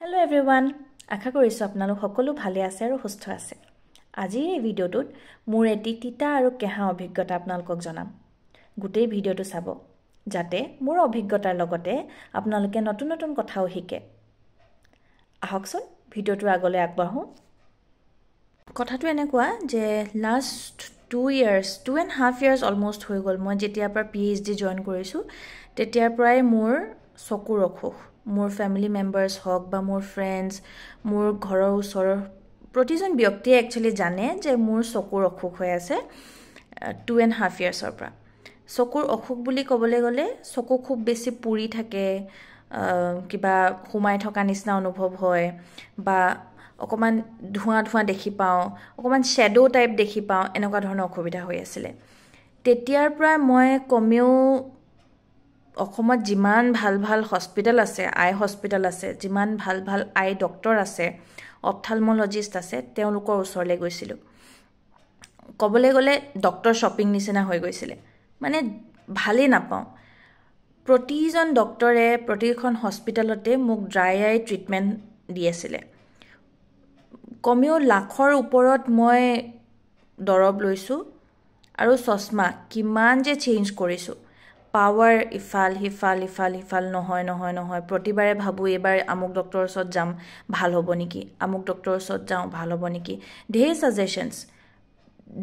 Hello everyone, আশা কৰিছো আপোনালোক সকলো ভালে আছে আৰু সুস্থ আছে। আজি এই ভিডিঅ'টোত মোৰ এটি তিতা আৰু কেহা অভিজ্ঞতা আপোনালোকক জনাম। গোটেই ভিডিঅ'টো চাব যাতে মোৰ অভিজ্ঞতাৰ লগতে আপোনালোকে নতুন নতুন কথাও শিকে। আহকচোন ভিডিঅ'টো আগলৈ আগবাঢ়ো। কথাটো এনেকুৱা যে লাষ্ট 2.5 years অলমোষ্ট হৈ গ'ল মই যেতিয়াৰ পৰা PhD জয়েন কৰিছো তেতিয়াৰ পৰাই মোৰ চকুৰ অসুখ মোৰ ফ্যামিলি মেম্বাৰ্স হক বা মোৰ ফ্ৰেন্ডস মোৰ ঘৰৰ ওচৰৰ প্ৰতিজন ব্যক্তিয়ে একচুয়ালি জানে যে মোৰ চকুৰ অসুখ হৈ আছে 2.5 yearsৰ পৰা চকুৰ অসুখ বুলি ক'বলৈ গ'লে চকু খুব বেছি পুৰি থাকে কিবা হুমাই থকা নিচিনা অনুভৱ হয় বা অকমান ধুৱা দেখি পাও অকমান শ্যাডো টাইপ দেখি পাও এনেকুৱা ধৰণৰ অসুবিধা হৈ আছিল তেতিয়াৰ পৰা মই কমেও অসমত যিমান ভাল হস্পিটেল আছে আই হস্পিটেল আছে যিমান ভাল আই ডক্টৰ আছে অপথালমোলজিষ্ট আছে তেওঁলোকৰ ওচৰলৈ গৈছিল কবলৈ গলে ডক্টৰ শপিং নিচিনা হৈ গৈছিল মানে ভালে নাপাও প্ৰতিজন ডক্টৰে প্ৰতিখন হস্পিটেলতে মোক ড্ৰাই আই ট্ৰিটমেন্ট দি আছিল কমেও লাখৰ ওপৰত মই দৰব লৈছো আৰু চশমা কিমান যে চেঞ্জ কৰিছো পাৱাৰ ইফাল নহয় প্ৰতিবাৰে ভাবো এবাৰ আমুক ডক্টৰৰ ওচৰত যাম ভাল হ'ব নেকি আমুক ডক্টৰৰ ওচৰত যাও ভাল হ'ব নেকি ধেৰ সাজেশনস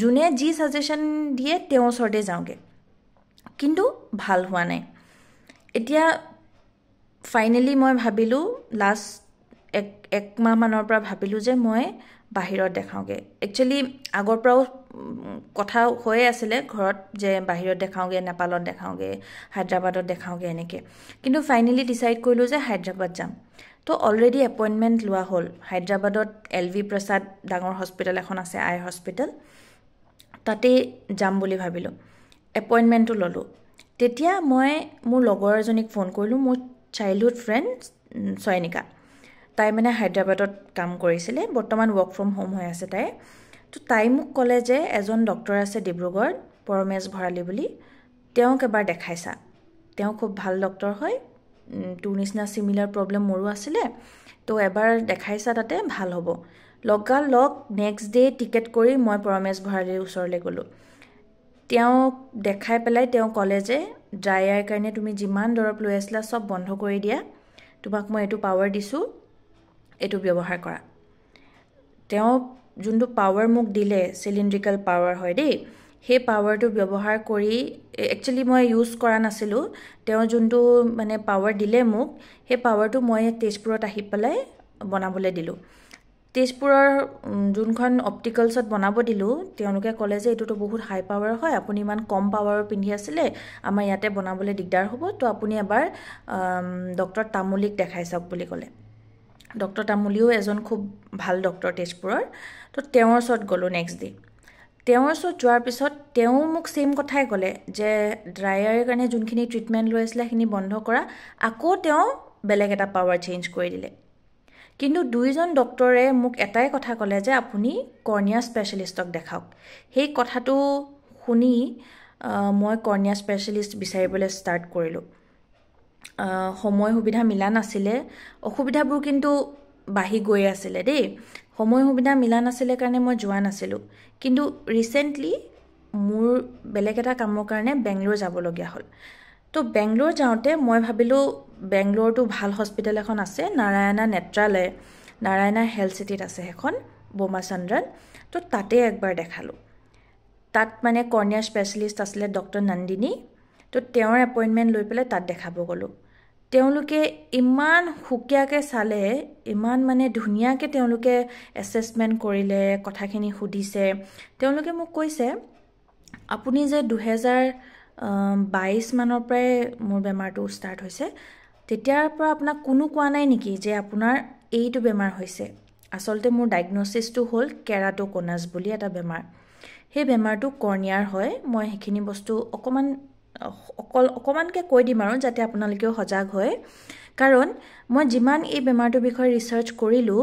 জুনে জি সাজেশন দিয়ে তেওঁৰ ওচৰতে যাওগে কিন্তু ভাল হোৱা নাই এতিয়া ফাইনালি মই ভাবিলো লাষ্ট এক মাহ মানৰ পৰা ভাবিলো যে মই বাহিৰত দেখাওগে একচুয়ালি আগৰ পৰাও কথা হৈ আছিল ঘৰত যে বাহিৰত দেখাওগে নেপালত দেখাওগে হায়দৰাবাদত দেখাওগে এনেকে কিন্তু ফাইনালি ডিসাইড কৰিলো যে হায়দৰাবাদ যাম তো অলৰেডি এপয়েন্টমেন্ট লোৱা হ'ল হায়দৰাবাদত এলভি প্ৰসাদ ডাঙৰ হস্পিটেল এখন আছে আই হস্পিটেল তাতে যাম বুলি ভাবিলো এপয়েন্টমেন্টটো ললো তেতিয়া মই মোৰ লগৰ এজনীক ফোন কৰিলো মোৰ চাইল্ডহুড ফ্ৰেন্ড সয়নিকা তাই মানে হায়দৰাবাদত কাম কৰিছিল বৰ্তমান ওয়াৰ্ক ফ্ৰম হোম হৈ আছে তাই তো তাই মোক ক'লে যে এজন ডক্টৰ আছে ডিব্ৰুগড় পৰমেশ ভৰালী বুলি তেওঁক এবাৰ দেখাইছা তেওঁ খুব ভাল ডক্টৰ হয় তোৰ নিচিনা সিমিলাৰ প্ৰবলেম মোৰো আছিল তো এবাৰ দেখাইছা তাতে ভাল হ'ব লগালগ নেক্সট ডে টিকেট কৰি মই পৰমেশ ভৰালীৰ ওচৰলৈ গলো তেওঁক দেখাই পেলাই তেওঁ ক'লে যে ড্ৰাই আইৰ কাৰণে তুমি যিমান দৰব লৈ আছিলা সব বন্ধ কৰি দিয়া তোমাক মই এটো পাৱাৰ দিছো এটো ব্যৱহাৰ কৰা তেওঁ যোনটো পাৱাৰ মোক দিলে সিলিন্ড্ৰিকেল পাৱাৰ হয় দেই হে পাৱাৰটো ব্যৱহাৰ কৰি একচুয়ালি মই ইউজ কৰা নাছিলো তেওঁ যোনটো মানে পাৱাৰ দিলে মোক হে পাৱাৰটো মই তেজপুৰত আহি পেলাই বনাবলৈ দিলো তেজপুৰৰ যোনখন অপটিকেলছত বনাব দিলো তেওঁলোকে ক'লে যে এটোটো বহুত হাই পাৱাৰ হয় আপুনি ইমান কম পাৱাৰৰ পিন্ধি আছিলে আমাৰ ইয়াতে বনাবলৈ দিগদাৰ হ'ব তো আপুনি এবাৰ ডক্টৰ তামুলিক দেখাইছক বুলি ক'লে ডক্টৰ তামুলিও এজন খুব ভাল ডক্টৰ তেজপুৰৰ তো তেওঁৰ ওচৰত গলো নেক্সট ডে তেওঁৰ ওচৰত যোৱাৰ পিছত তেওঁ মোক সেম কথাই ক'লে যে ড্ৰাই আইৰ কাৰণে যোনখিনি ট্ৰিটমেন্ট লৈ আছিল সেইখিনি বন্ধ কৰা আকৌ তেওঁ বেলেগ এটা পাৱাৰ চেঞ্জ কৰি দিলে কিন্তু দুইজন ডক্টৰে মোক এটাই কথা ক'লে যে আপুনি কৰ্নিয়া স্পেশালিষ্টক দেখাওক সেই কথাটো শুনি মই কৰ্নিয়া স্পেশালিষ্ট বিচাৰিবলৈ ষ্টাৰ্ট কৰিলো সময় সুবিধা মিলা নাছিলে অসুবিধাবোৰ কিন্তু বাহি গৈ আছিল দেই সময় সুবিধা মিলা নাছিলে কাৰণে মই যোৱা নাছিলো কিন্তু ৰিসেন্টলি মোৰ বেলেগ এটা কামৰ কাৰণে বেংগলোৰ যাব লগিয়া হ'ল তো বেংগলোৰ যাওঁতে মই ভাবিলো বেংগলোৰটো ভাল হস্পিটেল এখন আছে নাৰায়ণা নেত্ৰালয় নাৰায়ণা হেলথ সিটিত আছে এখন বোমাচন্দ্ৰন তো তাতে একবাৰ দেখালো তাত মানে কৰ্নিয়া স্পেশালিষ্ট আছিল ডক্টৰ নন্দিনী তো তেওঁৰ এপয়েন্টমেন্ট লৈ পেলাই তাত দেখাব গলো তেওঁলোকে ইমান হুকিয়াকে চালে ইমান মানে ধুনিয়াকে তেওঁলোকে এসেসমেন্ট কৰিলে কথাখিনি সুধিছে তেওঁলোকে মোক কৈছে আপুনি যে 2022 মানৰ পৰাই মোৰ বেমাৰটো ষ্টাৰ্ট হৈছে তেতিয়াৰ পৰা আপোনাক কোনো কোৱা নাই নেকি যে আপোনাৰ এইটো বেমাৰ হৈছে আসলতে মোৰ ডায়াগনোসিসটো হ'ল কেৰাটোকোনাছ বুলি এটা বেমাৰ সেই বেমাৰটো কৰ্নিয়াৰ হয় মই হেখিনি বস্তু অকমানকে কৈ দিম আৰু যাতে আপোনালোকেও সজাগ হয় কাৰণ মই যিমান এই বেমাৰটোৰ বিষয়ে ৰিসাৰ্চ কৰিলো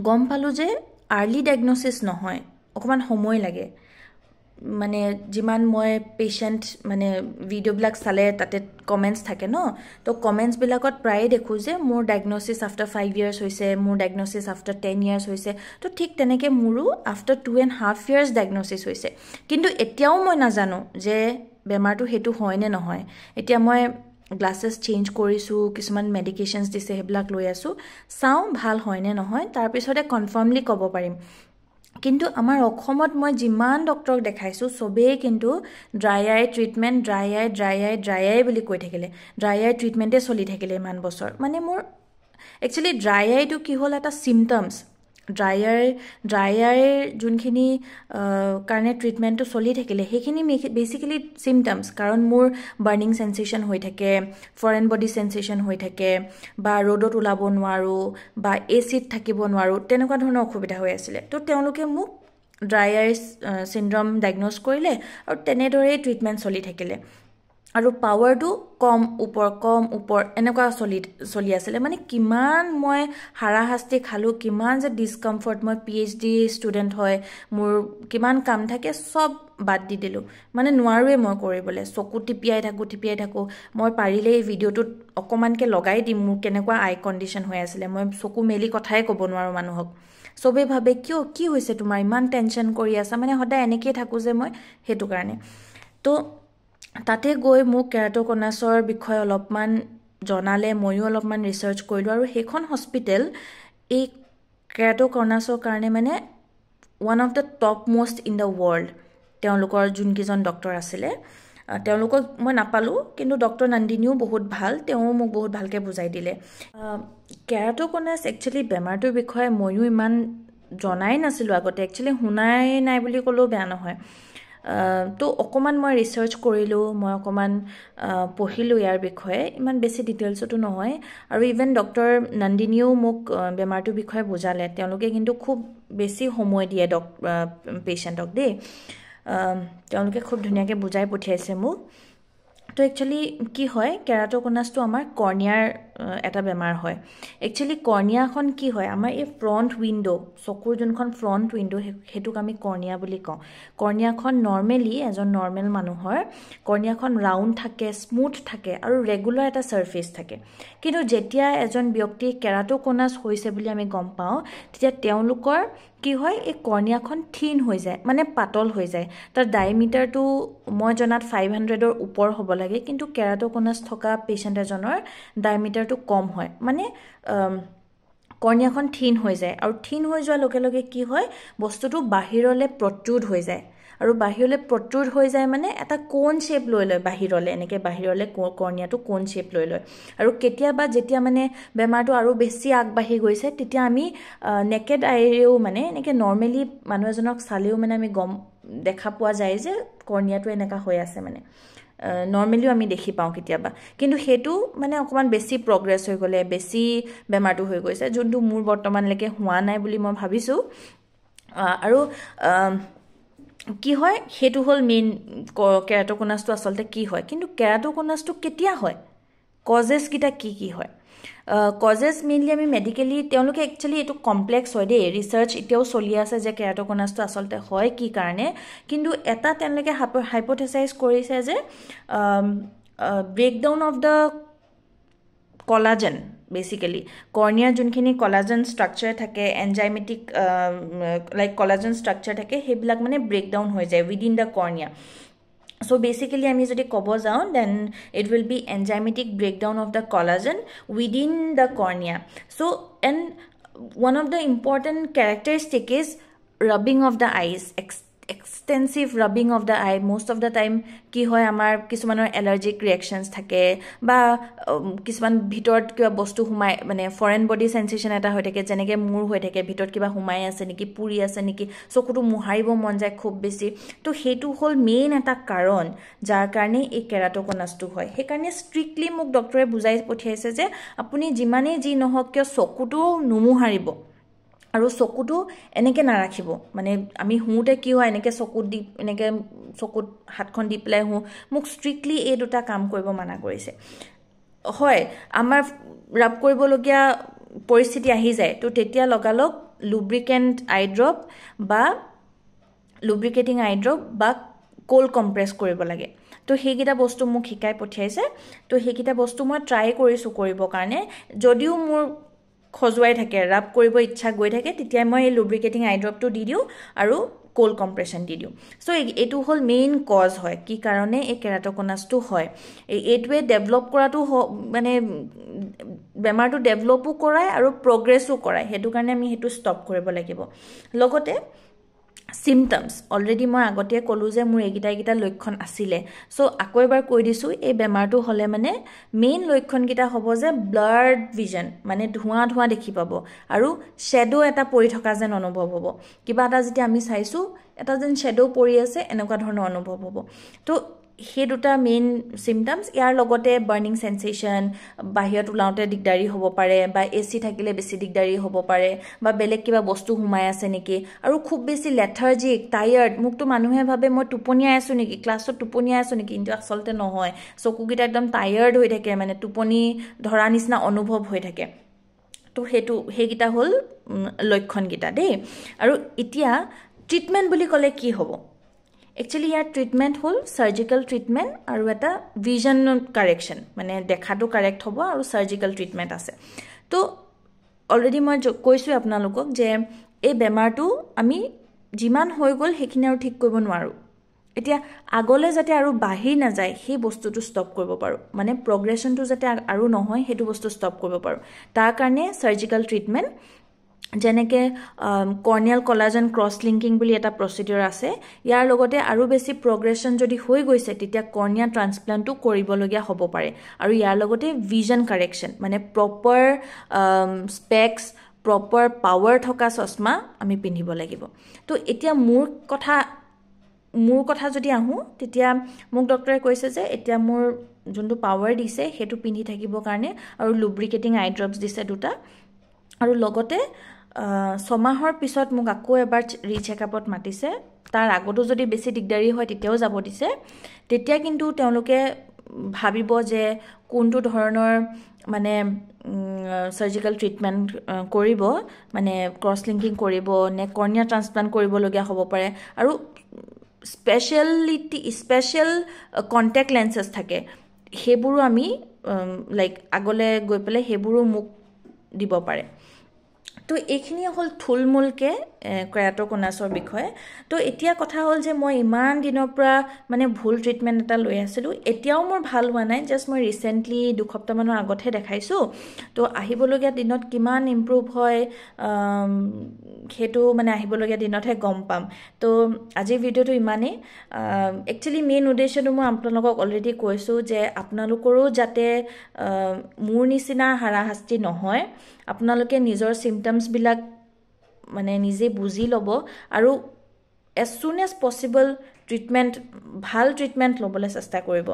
গম পালো যে আৰ্লি ডায়াগনোসিস নহয় অকমান সময় লাগে মানে যিমান মই পেশেন্ট মানে ভিডিঅ'বিলাক চালে তাতে কমেন্টছ থাকে ন তো কমেন্টছবিলাকত প্ৰায়ে দেখো যে মোৰ ডায়াগনোচিছ আফটাৰ 5 ইয়াৰ্ছ হৈছে মোৰ ডায়াগনোচিছ আফটাৰ 10 ইয়াৰ্ছ হৈছে তো ঠিক তেনেকে মোৰো আফটাৰ 2.5 ইয়াৰ্ছ ডায়াগনোচিছ হৈছে কিন্তু এতিয়াও মই নাজানো যে বেমাৰটো হেতু হয় নে নহয় এতিয়া মই গ্লাसेस চেঞ্জ কৰিছো কিছুমান মেডিকেশনছ দিছে হেবিলাক লৈ আছো চাও ভাল হয় নে নহয় তাৰ পিছতে কনফাৰ্মলি ক'ব পাৰিম কিন্তু আমাৰ অসমত মই যিমান ডক্টৰক দেখাইছো সবে কিন্তু ড্ৰাই আই ট্ৰিটমেন্ট ড্ৰাই আই বুলি কৈ থাকিলে ড্ৰাই আই ট্ৰিটমেন্টে চলি থাকিলে ইমান বছৰ মানে মোৰ একচুয়ালি ড্ৰাই আইটো কি হল এটা সিম্পটমস ড্ৰাই আইৰ যোনখিনি কাৰণে ট্ৰিটমেন্টটো চলি থাকিলে হেখিনি বেসিক্যালি সিম্পটমস কাৰণ মোৰ বাৰ্নিং সেন্সেশন হৈ থাকে ফৰেন বডি সেন্সেশন হৈ থাকে বা ৰ'দত ওলাব নোৱাৰো বা এসিড থাকিব নোৱাৰো তেনেকুৱা ধৰণৰ অসুবিধা হৈ আছিল তো তেওঁলোকে মোক ড্ৰাই আই সিনড্ৰোম ডায়াগনোজ কৰিলে আৰু তেনেদৰে ট্ৰিটমেন্ট চলি থাকিলে আৰু পাৱাৰটো কম ওপৰ এনেকুৱা চলি আছিল মানে কিমান মই হাৰাহাস্তি খালো কিমান যে ডিসকমফৰ্ট মই পিএইচডি ষ্টুডেন্ট হয় মোৰ কিমান কাম থাকে সব বাদ দি দিলো মানে নোৱাৰোৱে মই কৰিবলে চকু টিপিয়াই থাকো মই পাৰিলে এই ভিডিওটোত অকমানকে লগাই দিম মোৰ কেনেকুৱা আই কন্ডিশন হৈ আছিল মই চকু মেলি কথাই ক'ব নোৱাৰো মানুহক সবে ভাবে কি হৈছে তোমাৰ ইমান টেনচন কৰি আছা মানে সদায় এনেকৈ থাকো যে মই হেতু কাৰণে তো তাতে গৈ মোক কেৰাটোকনাছৰ বিষয়ে অলপমান জনালে ময়ো অলপমান ৰিসাৰ্চ কৰিলো আৰু হেখন হস্পিটেল এই কেৰাটোকনাছৰ কাৰণে মানে one of the top most in the world তেওঁলোকৰ যোনকিজন ডক্টৰ আছিলে তেওঁলোকক মই নাপালো কিন্তু ডক্টৰ নন্দিনীও বহুত ভাল তেওঁ মোক বহুত ভালকে বুজাই দিলে কেৰাটোকনাছ একচুয়ালি বেমাৰটোৰ বিষয়ে ময়ো ইমান জনাই নাছিলো আগতে একচুয়ালি শুনাই নাই বুলি ক'লেও বেয়া নহয় তো অকমান মই ৰিসাৰ্চ কৰিলো মই অকমান পঢ়িলো ইয়াৰ বিষয়ে ইমান বেছি ডিটেইলছটো নহয় আৰু ইভেন ডক্টৰ নন্দিনীও মোক বেমাৰটোৰ বিষয়ে বুজালে তেওঁলোকে কিন্তু খুব বেছি সময় দিয়ে পেশেন্টক দে তেওঁলোকে খুব ধুনীয়াকৈ বুজাই পঠিয়াইছে মোক তো একচুয়ালি কি হয় কেৰাটোকনাছটো আমাৰ কৰ্নিয়াৰ এটা বেমাৰ হয় একচুয়ালি কৰ্নিয়াখন কি হয় আমাৰ এই ফ্ৰন্ট উইন্ডো চকুৰ যোনখন ফ্ৰন্ট উইন্ডো হেতুক আমি কৰ্নিয়া বুলি কওঁ কৰ্নিয়াখন নৰমালি এজন নৰমাল মানুহৰ কৰ্নিয়াখন ৰাউন্ড থাকে স্মুথ থাকে আৰু ৰেগুলাৰ এটা সাৰফেস থাকে কিন্তু যেতিয়া এজন ব্যক্তি কেৰাটোকনাছ হৈছে বুলি আমি গম পাওঁ তেতিয়া তেওঁলোকৰ কি হয় এই কৰ্নিয়াখন থিন হৈ যায় মানে পাতল হৈ যায় তাৰ ডায়ামিটাৰটো মই জনাত 500 ৰ ওপৰ হ'ব লাগে কিন্তু কেৰাটোকনাছ থকা পেশেন্ট এজনৰ ডায়ামিটাৰটো কম হয় মানে কৰ্নিয়াখন থিন হৈ যায় আৰু থিন হৈ যোৱাৰ লগে লগে কি হয় বস্তুটো বাহিৰলে প্ৰট্ৰুড হৈ যায় আৰু বাহিৰলে প্ৰট্ৰুড হৈ যায় মানে এটা কোন শেপ লৈ লয় বাহিৰলে এনেকে বাহিৰলে কৰ্নিয়াটো কোন শেপ লৈ লয় আৰু কেতিয়াবা যেতিয়া মানে বেমাৰটো আৰু বেছি আগবাঢ়ি গৈছে তেতিয়া আমি নেকেড আইৰেও মানে এনেকে নৰমালি মানুহ এজনক চালেও মানে আমি গম দেখা পোৱা যায় যে কৰ্নিয়াটো এনেকা হৈ আছে মানে নৰমালিও আমি দেখি পাওঁ কেতিয়াবা কিন্তু হেতু মানে অকমান বেছি প্ৰগ্ৰেছ হৈ গলে বেছি বেমাৰটো হৈ গৈছে যোনটো মোৰ বৰ্তমানলৈকে হোৱা নাই বুলি মই ভাবিছো আৰু কি হয় হেতু হল মেইন কেৰাটোকনাছটো আসলতে কি হয় কিন্তু কেৰাটোকনাছটো কেতিয়া হয় কজেস কিটা কি হয় কজেস মেইনলি আমি মেডিকেলি তেওঁলোকে একচুয়ালি এটো কমপ্লেক্স হয় দে ৰিসাৰ্চ এতিয়াও চলি আছে যে কেৰাটোকনাছটো আসলতে হয় কি কাৰণে কিন্তু এটা তেওঁলোকে হাইপোথেসাইজ কৰিছে যে breakdown of the collagen basically cornea যোনখিনি collagen structure থাকে enzymatic like collagen structure থাকে হেবিলাক মানে breakdown হৈ যায় within the cornea so basically আমি যদি কব যাও then it will be enzymatic breakdown of the collagen within the cornea so and one of the important characteristic is rubbing of the eyes extensive rubbing of the eye most of the time কি হয় আমাৰ কিছুমানৰ allergic reactions থাকে বা কিছুমান ভিতৰত কিবা বস্তু হুমাই মানে ফৰেন বডি সেন্সেশন এটা হৈ থাকে যেনেকে মূৰ হৈ থাকে ভিতৰত কিবা হুমাই আছে নেকি পুৰি আছে নেকি চকুটো মুহাৰিব মন যায় খুব বেছি তো হেতু হল মেইন এটা কাৰণ যাৰ কাৰণে এই কেৰাটোকনাছটো হয় সেই কাৰণে স্ট্ৰিক্টলি মোক ডক্টৰে বুজাই পঠিয়াইছে যে আপুনি যিমানে যি নহক কিয় চকুটো নুমুহাৰিব আৰু চকুটো এনেকে না ৰাখিব মানে আমি হুতে কি হয় এনেকে চকুত দি এনেকে চকুত হাতখন দি প্লাই হু মোক স্ট্ৰিক্টলি এই দুটা কাম কৰিব মানা কৰিছে হয় আমাৰ ৰাব কৰিবলগীয়া পৰিস্থিতি আহি যায় তো তেতিয়া লগালক লুব্ৰিকেন্ট আই ড্ৰপ বা লুব্ৰিকেটিং আই ড্ৰপ বা কোল্ড কম্প্ৰেছ কৰিব লাগে তো সেইকেইটা বস্তু মোক শিকাই পঠিয়াইছে তো সেইকেইটা বস্তু মই ট্ৰাই কৰিছোঁ কৰিবৰ কাৰণে যদিও মোৰ খজুৱাই থাকে ৰাব কৰিব ইচ্ছা গৈ থাকে তেতিয়া মই এই লুব্ৰিকেটিং আই ড্ৰপটো দি দিওঁ আৰু কোল্ড কম্প্ৰেছন দি দিওঁ চ' এইটো হ'ল মেইন কজ হয় কি কাৰণে এই কেৰাট'কনাছটো হয় এইটোৱে ডেভেলপ কৰাটো মানে বেমাৰটো ডেভেলপো কৰায় আৰু প্ৰগ্ৰেছো কৰায় সেইটো কাৰণে আমি সেইটো ষ্টপ কৰিব লাগিব লগতে symptoms already মই আগতে ক'লো যে মোৰ এইকেইটা লক্ষণ আছিলে সো আকৌ এবাৰ কৈ দিছো এই বেমাৰটো হলে মানে মেইন লক্ষণকেইটা হ'ব যে ব্লাড ভিজন মানে ধোঁৱা দেখি পাব আৰু শ্যাডো এটা পৰি থকা যেন অনুভৱ হ'ব কিবা এটা যেতিয়া আমি চাইছো এটা যেন শ্যাডো পৰি আছে এনেকুৱা ধৰণৰ অনুভৱ হ'ব তো সেই দুটা মেইন symptoms ইয়াৰ লগতে বাৰ্নিং সেন্সেশন বাহিৰত উলাওতে দিগদাৰি হ'ব পাৰে বা এসি থাকিলে বেছি দিগদাৰি হ'ব পাৰে বা বেলেগ কিবা বস্তু হুমাই আছে নেকি আৰু খুব বেছি লেথাৰ্জিক টায়াৰ্ড মুকটো মানুহে ভাবে মই টোপনিয়াই আছো নেকি ক্লাছত টোপনিয়াই আছো নেকি কিন্তু আসলতে নহয় চকুকিটা একদম টায়াৰ্ড হৈ থাকে মানে টোপনি ধৰা নিচিনা অনুভৱ হৈ থাকে তো হেগিটা হল লক্ষণগিটা দেই আৰু এতিয়া ট্ৰিটমেন্ট বুলি ক'লে কি হ'ব Actually, ইয়াৰ ট্ৰিটমেন্ট হ'ল সাৰ্জিক্যাল ট্ৰিটমেন্ট আৰু এটা ভিজন কাৰেকশন মানে দেখাটো কাৰেক্ট হ'ব আৰু সাৰ্জিক্যাল ট্ৰিটমেন্ট আছে তো অলৰেডি মই কৈছো আপোনালোকক যে এই বেমাৰটো আমি যিমান হৈ গ'ল হেখিনি আৰু ঠিক কৰিব নোৱাৰো এতিয়া আগলে যাতে আৰু বাঢ়ি না যায় সেই বস্তুটো ষ্টপ কৰিব পাৰো মানে প্ৰগ্ৰেছনটো যাতে আৰু নহয় হেতু বস্তু ষ্টপ কৰিব পাৰো তাৰ কাৰণে সাৰ্জিক্যাল ট্ৰিটমেন্ট যেনেকে কৰ্নিয়াল কোলাজেন ক্ৰছ লিংকিং বুলি এটা প্ৰসিডিউৰ আছে ইয়াৰ লগতে আৰু বেছি প্ৰগ্ৰেছন যদি হৈ গৈছে তেতিয়া কৰ্নিয়া ট্ৰান্সপ্লান্টটো কৰিবলগীয়া হ'ব পাৰে আৰু ইয়াৰ লগতে ভিজন কাৰেকশন মানে প্ৰপাৰ স্পেক্স প্ৰপাৰ পাৱাৰ থকা চশমা আমি পিন্ধিব লাগিব তো এতিয়া মোৰ কথা যদি আহো তেতিয়া মোক ডক্টৰে কৈছে যে এতিয়া মোৰ যোনটো পাৱাৰ দিছে হেতু পিন্ধি থাকিব কাৰণে আৰু লুব্ৰিকেটিং আই ড্ৰপছ দিছে দুটা আৰু লগতে সমাহৰ পিছত মোক আকৌ এবাৰ ৰিচেকআপত মাতিছে তাৰ আগতো যদি বেছি দিগদাৰি হয় তেতিয়াও যাব দিছে তেতিয়া কিন্তু তেওঁলোকে ভাবিব যে কোনটো ধৰণৰ মানে সাৰ্জিক্যাল ট্ৰিটমেন্ট কৰিব মানে ক্ৰছ লিংকিং কৰিব নে কৰ্নিয়া ট্ৰান্সপ্লান্ট কৰিব লগিয়া হ'ব পাৰে আৰু স্পেশাল কন্টাক্ট লেন্সেছ থাকে হেবোৰো আমি লাইক আগলে গৈ পেলে হেবোৰো মোক দিব পাৰে তো এইখিনি হল থুলমুলকে কেৰাট'কনাছৰ বিষয়ে তো এতিয়া কথা হল যে মই ইমান দিনৰ পৰা মানে ভুল ট্ৰিটমেন্ট এটা লৈ আছিলো এতিয়াও মোৰ ভাল হোৱা নাই জাস্ট মই ৰিসেন্টলি 2 সপ্তাহ মানৰ আগতহে দেখাইছো তো আহিবলগীয়া দিনত কিমান ইমপ্ৰুভ হয় হেতু মানে আহিবলগীয়া দিনতহে গম পাম তো আজি ভিডিওটো ইমানে একচুয়ালি মেইন উদ্দেশ্যটো মই আপোনালোকক অলৰেডি কৈছো যে আপোনালোকৰো যাতে মোৰ নিচিনা হাৰাহাস্তি নহয় আপোনালোকে নিজৰ symptoms বিলাক মানে নিজে বুজি লব আৰু as soon as possible treatment ভাল treatment লবলৈ চেষ্টা কৰিব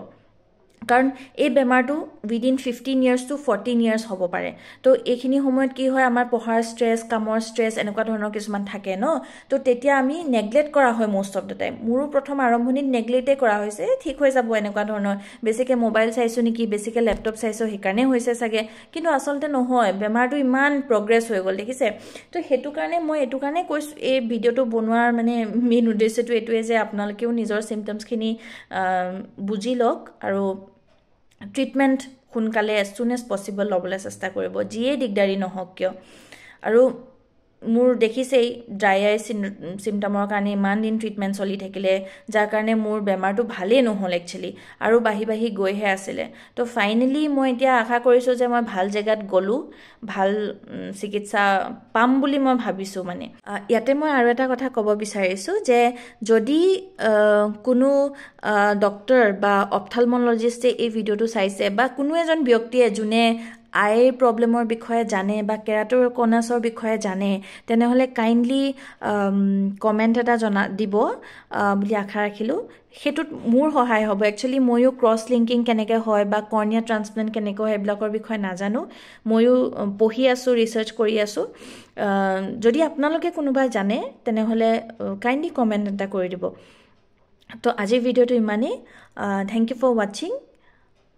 কাৰণ এই বেমাৰটো within 15 years to 14 years হ'ব পাৰে তো এইখিনি সময়ত কি হয় আমাৰ পঢ়াৰ ষ্ট্ৰেছ কামৰ ষ্ট্ৰেছ এনেকুৱা ধৰণৰ কিছুমান থাকে ন তো তেতিয়া আমি নেগলেক্ট কৰা হয় most of the time মোৰো প্ৰথম আৰম্ভণিত নেগলেক্টে কৰা হৈছে ঠিক হৈ যাব এনেকুৱা ধৰণৰ বেছিকে মোবাইল চাইছো নেকি বেছিকে ল্যাপটপ চাইছো হেকাৰণে হৈছে সাগে কিন্তু আসলতে নহয় বেমাৰটো ইমান প্ৰগ্ৰেছ হৈ গল দেখিছে তো হেতু কাৰণে মই এটু কাৰণে কৈছো এই ভিডিওটো বনোৱাৰ মানে মেইন উদ্দেশ্যটো এটুৱে যে আপোনালোকেও নিজৰ symptoms খিনি বুজি লওক আৰু treatment খুনকালে as soon as possible লবলৈ চেষ্টা কৰিব যিয়ে দিগদাৰি নহওক কিয় আৰু মোৰ দেখিছেই ড্ৰাই আই সিম্পটমৰ কাৰণে ইমান দিন ট্ৰিটমেন্ট চলি থাকিলে যাৰ কাৰণে মোৰ বেমাৰটো ভালে নহল একচুয়ালি আৰু বাহি গৈহে আছিল তো ফাইনালি মই এতিয়া আশা কৰিছো যে মই ভাল জায়গাত গলো ভাল চিকিৎসা পাম বুলি মই ভাবিছো মানে ইয়াতে মই আৰু এটা কথা ক'ব বিচাৰিছো যে যদি কোনো ডক্টৰ বা অপথালমোলজিষ্টে এই ভিডিওটো চাইছে বা কোনো এজন ব্যক্তিয়ে যোনে আইৰ প্ৰবলেমৰ বিষয়ে জানে বা কেৰাট'কনাছৰ বিষয়ে জানে তেনেহলে কাইন্ডলি কমেন্ট এটা দিব বুলি আশা ৰাখিলো হেতুত মোৰ সহায় হ'ব একচুয়ালি ময়ো ক্ৰছ লিংকিং কেনেকৈ হয় বা কৰ্নিয়া ট্ৰান্সপ্লান্ট কেনেকৈ হয় ব্লকৰ বিষয়ে নাজানো ময়ো পঢ়ি আছো ৰিসাৰ্চ কৰি আছো যদি আপোনালোকে কোনোবাই জানে তেনেহলে কাইন্ডলি কমেন্ট এটা কৰি দিব তো আজি ভিডিওটো ইমানেই thank you for watching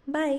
by